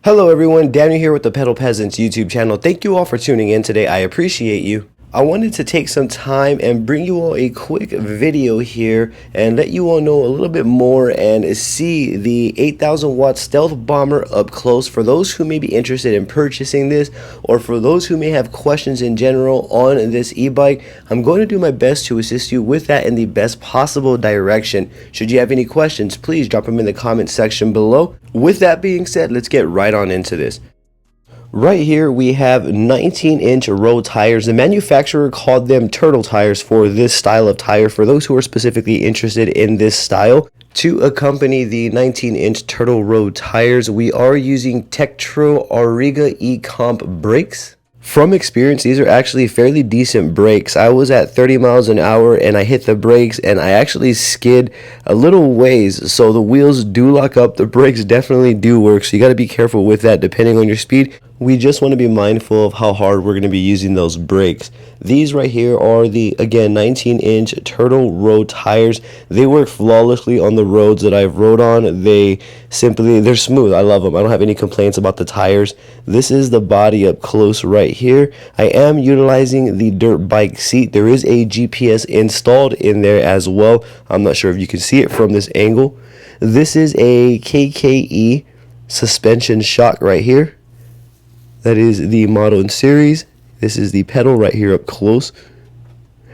Hello everyone, Daniel here with the Pedal Peasants YouTube channel. Thank you all for tuning in today. I appreciate you. I wanted to take some time and bring you all a quick video here and let you all know a little bit more and see the 8,000 watt Stealth Bomber up close for those who may be interested in purchasing this, or for those who may have questions in general on this e-bike. I'm going to do my best to assist you with that in the best possible direction. Should you have any questions, please drop them in the comment section below. With that being said, let's get right on into this. Right here we have 19-inch road tires. The manufacturer called them turtle tires for this style of tire, for those who are specifically interested in this style. To accompany the 19-inch turtle road tires, we are using Tektro Auriga E-Comp brakes. From experience, these are actually fairly decent brakes. I was at 30 miles an hour and I hit the brakes and I actually skid a little ways, so the wheels do lock up. The brakes definitely do work, so you got to be careful with that depending on your speed. We just want to be mindful of how hard we're going to be using those brakes. These right here are the, again, 19-inch turtle road tires. They work flawlessly on the roads that I've rode on. They're smooth. I love them. I don't have any complaints about the tires. This is the body up close right here. I am utilizing the dirt bike seat. There is a GPS installed in there as well. I'm not sure if you can see it from this angle. This is a KKE suspension shock right here. That is the model and series. This is the pedal right here up close.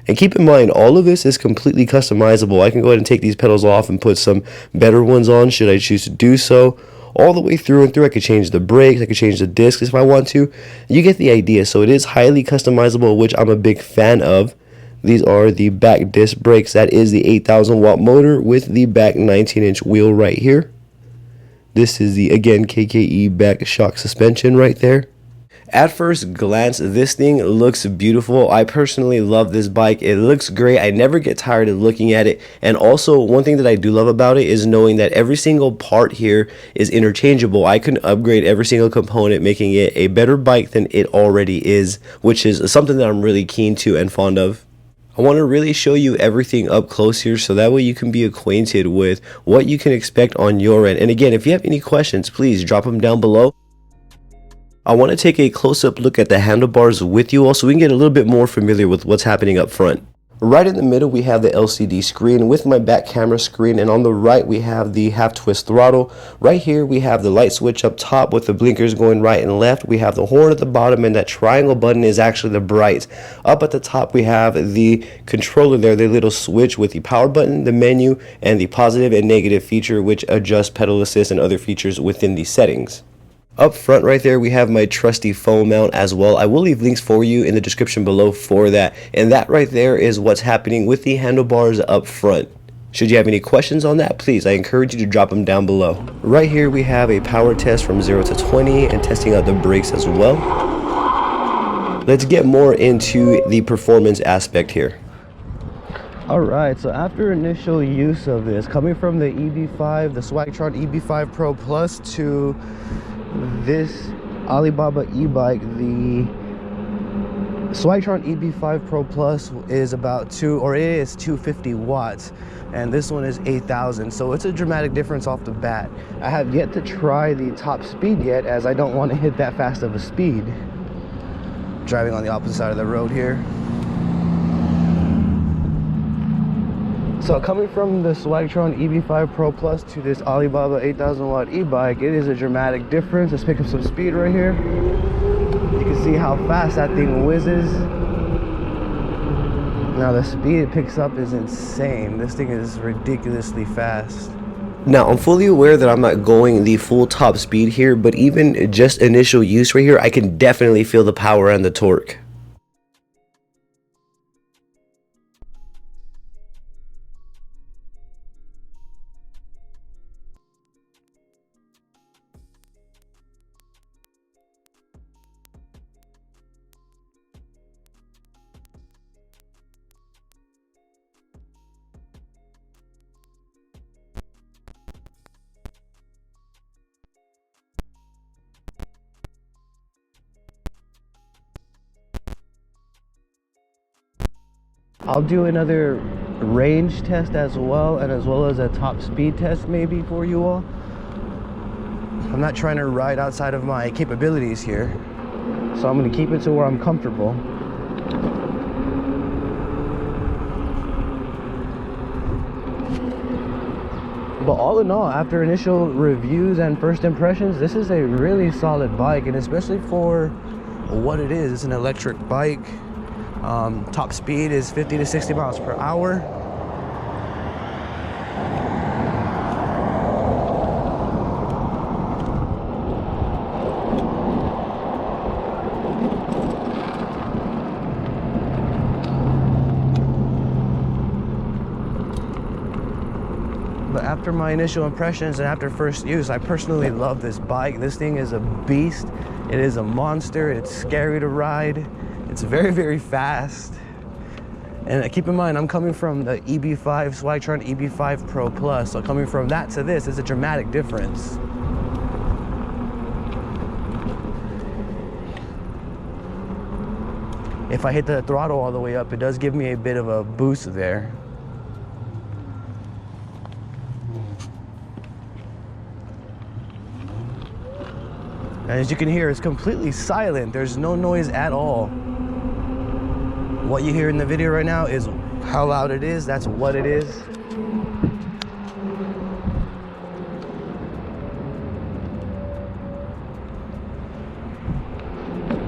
And keep in mind, all of this is completely customizable. I can go ahead and take these pedals off and put some better ones on should I choose to do so. All the way through and through, I could change the brakes, I could change the discs if I want to. You get the idea. So it is highly customizable, which I'm a big fan of. These are the back disc brakes. That is the 8,000 watt motor with the back 19-inch wheel right here. This is the, again, KKE back shock suspension right there. At first glance, this thing looks beautiful. I personally love this bike. It looks great. I never get tired of looking at it. And also, one thing that I do love about it is knowing that every single part here is interchangeable. I can upgrade every single component, making it a better bike than it already is, which is something that I'm really keen to and fond of. I want to really show you everything up close here, so that way you can be acquainted with what you can expect on your end. And again, if you have any questions, please drop them down below. I want to take a close-up look at the handlebars with you all so we can get a little bit more familiar with what's happening up front. Right in the middle we have the LCD screen with my back camera screen, and on the right we have the half twist throttle. Right here we have the light switch up top with the blinkers going right and left. We have the horn at the bottom, and that triangle button is actually the bright. Up at the top we have the controller there, the little switch with the power button, the menu, and the positive and negative feature, which adjusts pedal assist and other features within the settings. Up front right there we have my trusty phone mount as well. I will leave links for you in the description below for that. And that right there is what's happening with the handlebars up front. Should you have any questions on that, please, I encourage you to drop them down below. Right here we have a power test from 0 to 20 and testing out the brakes as well. Let's get more into the performance aspect here. Alright, so after initial use of this, coming from the EB-5, the Swagtron EB-5 Pro Plus, to this Alibaba e-bike, the Swagtron EB-5 Pro Plus is about 250 watts, and this one is 8,000, so it's a dramatic difference off the bat. I have yet to try the top speed yet, as I don't want to hit that fast of a speed. Driving on the opposite side of the road here. So coming from the Swagtron EB-5 Pro Plus to this Alibaba 8,000 watt e-bike, it is a dramatic difference. Let's pick up some speed right here. You can see how fast that thing whizzes. Now the speed it picks up is insane. This thing is ridiculously fast. Now I'm fully aware that I'm not going the full top speed here, but even just initial use right here, I can definitely feel the power and the torque. I'll do another range test as well, and as well as a top speed test maybe for you all. I'm not trying to ride outside of my capabilities here. So I'm gonna keep it to where I'm comfortable. But all in all, after initial reviews and first impressions, this is a really solid bike, and especially for what it is. It's an electric bike. Top speed is 50 to 60 miles per hour. But after my initial impressions and after first use, I personally love this bike. This thing is a beast. It is a monster. It's scary to ride. It's very, very fast. And keep in mind, I'm coming from the EB-5, Swagtron EB-5 Pro Plus. So coming from that to this is a dramatic difference. If I hit the throttle all the way up, it does give me a bit of a boost there. And as you can hear, it's completely silent. There's no noise at all. What you hear in the video right now is how loud it is. That's what it is.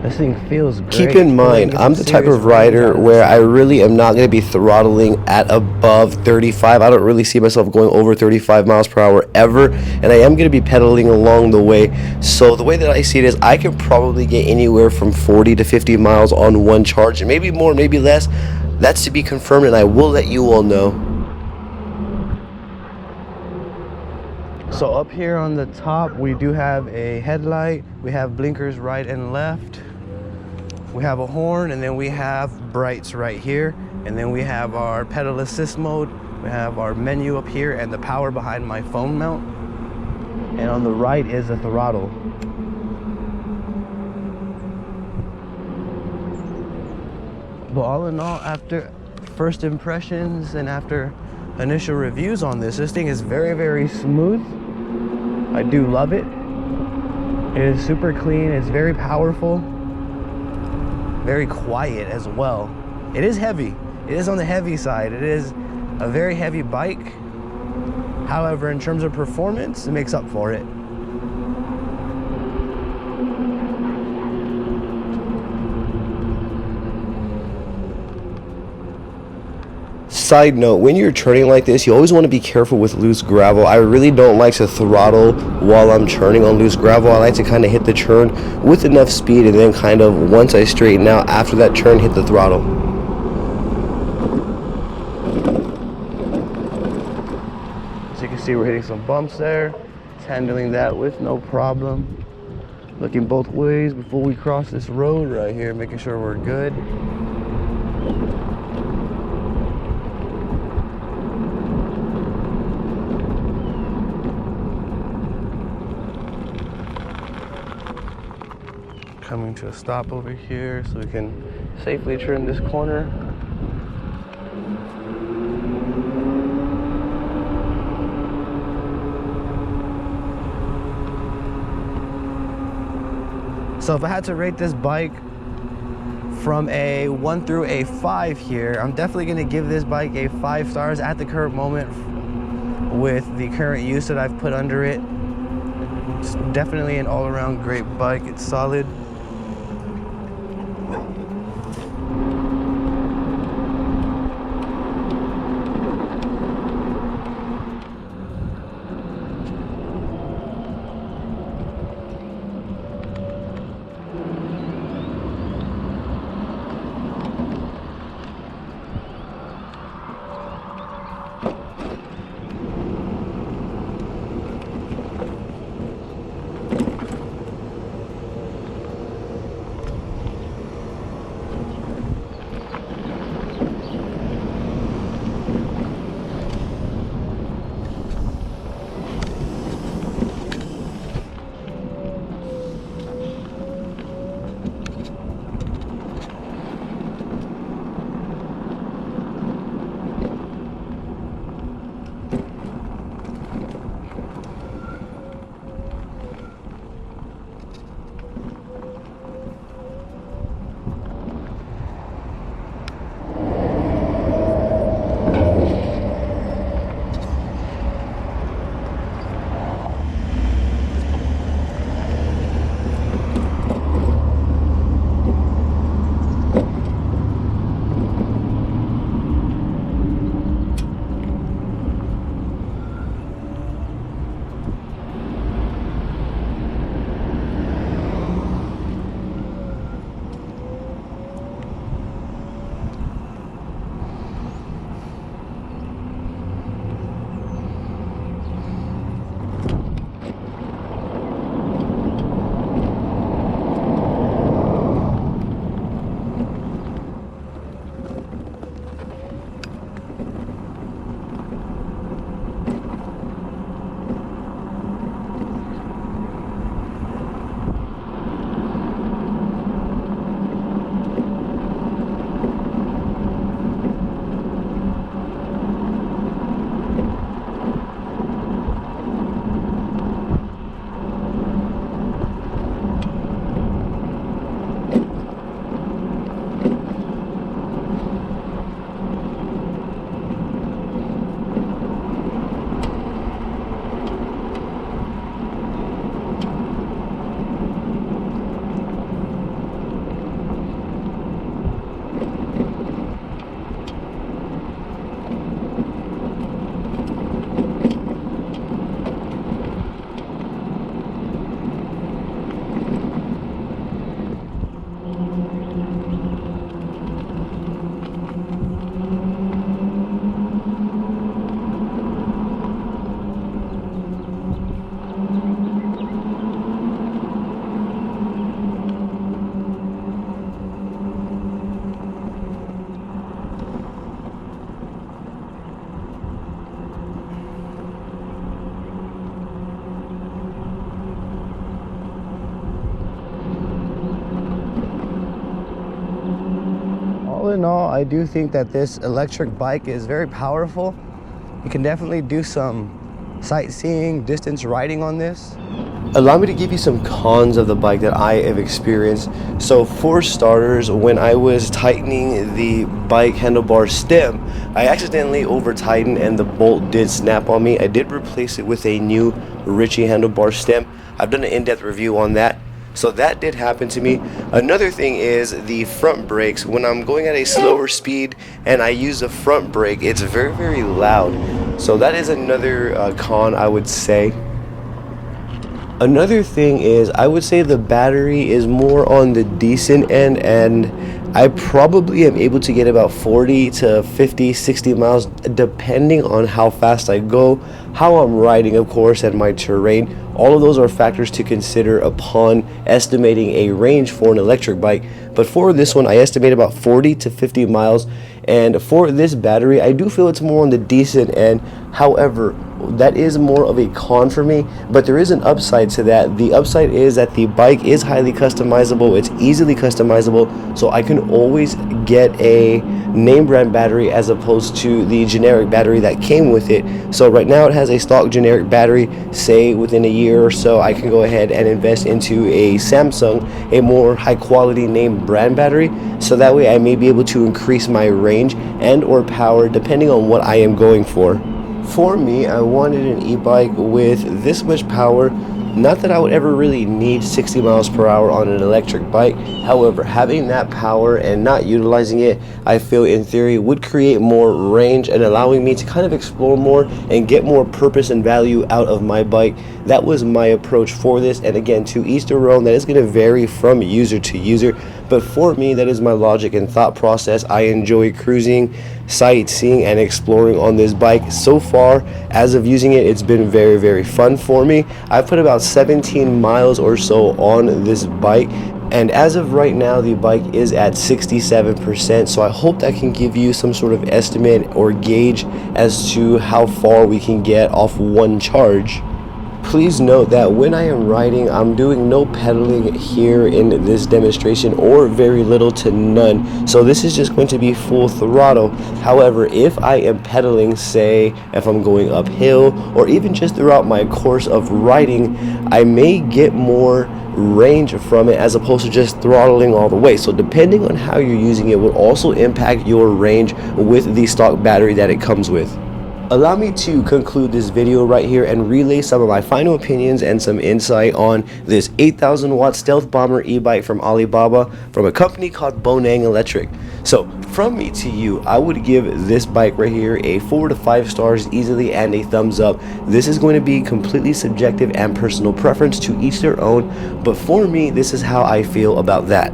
This thing feels great. Keep in mind, I'm the type of rider where I really am not going to be throttling at above 35. I don't really see myself going over 35 miles per hour ever, and I am going to be pedaling along the way. So the way that I see it is I can probably get anywhere from 40 to 50 miles on one charge, and maybe more, maybe less. That's to be confirmed, and I will let you all know. So up here on the top, we do have a headlight. We have blinkers right and left. We have a horn, and then we have brights right here. And then we have our pedal assist mode. We have our menu up here and the power behind my phone mount. And on the right is the throttle. But all in all, after first impressions and after initial reviews on this thing is very, very smooth. I do love it. It is super clean. It's very powerful. Very quiet as well. It is heavy. It is on the heavy side. It is a very heavy bike. However, in terms of performance, it makes up for it. Side note, when you're turning like this, you always want to be careful with loose gravel. I really don't like to throttle while I'm turning on loose gravel. I like to kind of hit the turn with enough speed, and then kind of once I straighten out after that turn, hit the throttle. As you can see, we're hitting some bumps there. It's handling that with no problem. Looking both ways before we cross this road right here, making sure we're good. Coming to a stop over here so we can safely turn this corner. So if I had to rate this bike from a 1 through a 5 here, I'm definitely going to give this bike a 5 stars at the current moment with the current use that I've put under it. It's definitely an all-around great bike. It's solid. all in all, I do think that this electric bike is very powerful. You can definitely do some sightseeing, distance riding on this. Allow me to give you some cons of the bike that I have experienced. So for starters, when I was tightening the bike handlebar stem, I accidentally over tightened and the bolt did snap on me. I did replace it with a new Ritchie handlebar stem. I've done an in-depth review on that. So that did happen to me. Another thing is the front brakes. When I'm going at a slower speed and I use the front brake, it's very, very loud. So that is another con, I would say. Another thing is, I would say the battery is more on the decent end, and I probably am able to get about 40 to 50, 60 miles depending on how fast I go, how I'm riding, of course, and my terrain. All of those are factors to consider upon estimating a range for an electric bike. But for this one, I estimate about 40 to 50 miles. And for this battery, I do feel it's more on the decent end. However, that is more of a con for me, but there is an upside to that. The upside is that the bike is highly customizable. It's easily customizable, so I can always get a name brand battery as opposed to the generic battery that came with it. So right now it has a stock generic battery. Say within a year or so, I can go ahead and invest into a Samsung, a more high quality name brand battery, so that way I may be able to increase my range and or power depending on what I am going for. For me, I wanted an e-bike with this much power. Not that I would ever really need 60 miles per hour on an electric bike. However, having that power and not utilizing it, I feel in theory would create more range and allowing me to kind of explore more and get more purpose and value out of my bike. That was my approach for this, and again, to each their own. That is going to vary from user to user, but for me, that is my logic and thought process. I enjoy cruising, sightseeing, and exploring on this bike. So far, as of using it, it's been very, very fun for me. I've put about 17 miles or so on this bike, and as of right now, the bike is at 67%, so I hope that can give you some sort of estimate or gauge as to how far we can get off one charge. Please note that when I am riding, I'm doing no pedaling here in this demonstration, or very little to none. So this is just going to be full throttle. However, if I am pedaling, say if I'm going uphill or even just throughout my course of riding, I may get more range from it as opposed to just throttling all the way. So depending on how you're using it will also impact your range with the stock battery that it comes with. Allow me to conclude this video right here and relay some of my final opinions and some insight on this 8,000 watt Stealth Bomber e-bike from Alibaba from a company called Boneng Electric. So from me to you, I would give this bike right here a 4 to 5 stars easily and a thumbs up. This is going to be completely subjective and personal preference, to each their own, but for me, this is how I feel about that.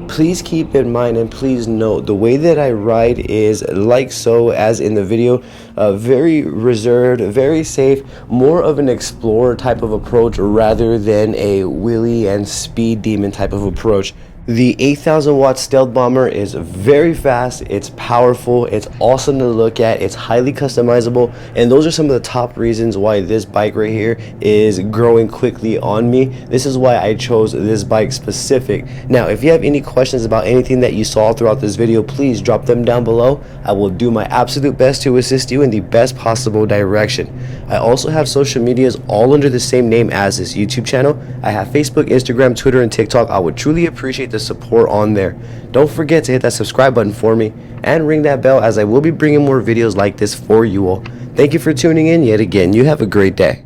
Please keep in mind and please note the way that I ride is like so as in the video, very reserved, very safe, more of an explorer type of approach rather than a wheelie and speed demon type of approach. The 8,000 watt Stealth Bomber is very fast, it's powerful, it's awesome to look at, it's highly customizable, and those are some of the top reasons why this bike right here is growing quickly on me. This is why I chose this bike specific. Now, if you have any questions about anything that you saw throughout this video, please drop them down below. I will do my absolute best to assist you in the best possible direction. I also have social medias all under the same name as this YouTube channel. I have Facebook, Instagram, Twitter, and TikTok. I would truly appreciate the support on there. Don't forget to hit that subscribe button for me and ring that bell, as I will be bringing more videos like this for you all. Thank you for tuning in yet again. You have a great day.